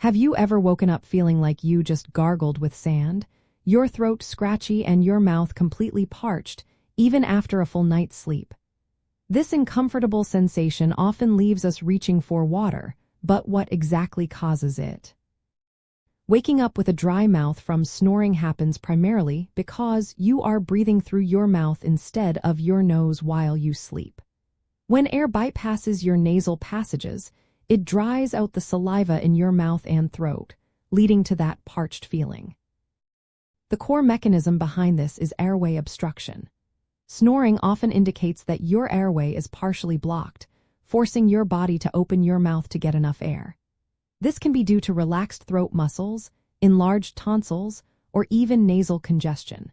Have you ever woken up feeling like you just gargled with sand? Your throat scratchy and your mouth completely parched, even after a full night's sleep. This uncomfortable sensation often leaves us reaching for water, but what exactly causes it? Waking up with a dry mouth from snoring happens primarily because you are breathing through your mouth instead of your nose while you sleep. When air bypasses your nasal passages, it dries out the saliva in your mouth and throat, leading to that parched feeling. The core mechanism behind this is airway obstruction. Snoring often indicates that your airway is partially blocked, forcing your body to open your mouth to get enough air. This can be due to relaxed throat muscles, enlarged tonsils, or even nasal congestion.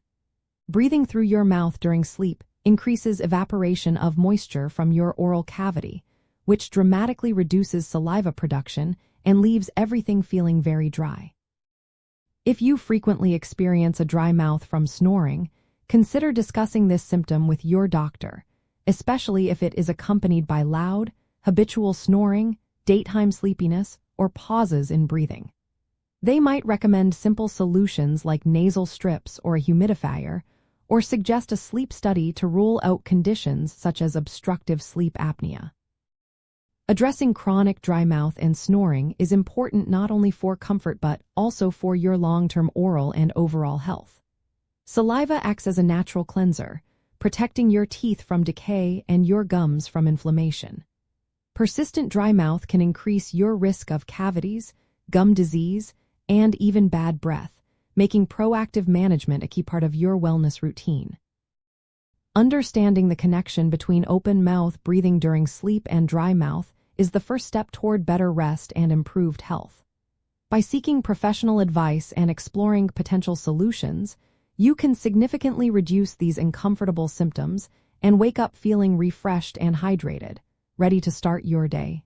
Breathing through your mouth during sleep increases evaporation of moisture from your oral cavity, which dramatically reduces saliva production and leaves everything feeling very dry. If you frequently experience a dry mouth from snoring, consider discussing this symptom with your doctor, especially if it is accompanied by loud, habitual snoring, daytime sleepiness, or pauses in breathing. They might recommend simple solutions like nasal strips or a humidifier, or suggest a sleep study to rule out conditions such as obstructive sleep apnea. Addressing chronic dry mouth and snoring is important not only for comfort but also for your long-term oral and overall health. Saliva acts as a natural cleanser, protecting your teeth from decay and your gums from inflammation. Persistent dry mouth can increase your risk of cavities, gum disease, and even bad breath, making proactive management a key part of your wellness routine. Understanding the connection between open mouth breathing during sleep and dry mouth is the first step toward better rest and improved health. By seeking professional advice and exploring potential solutions, you can significantly reduce these uncomfortable symptoms and wake up feeling refreshed and hydrated, ready to start your day.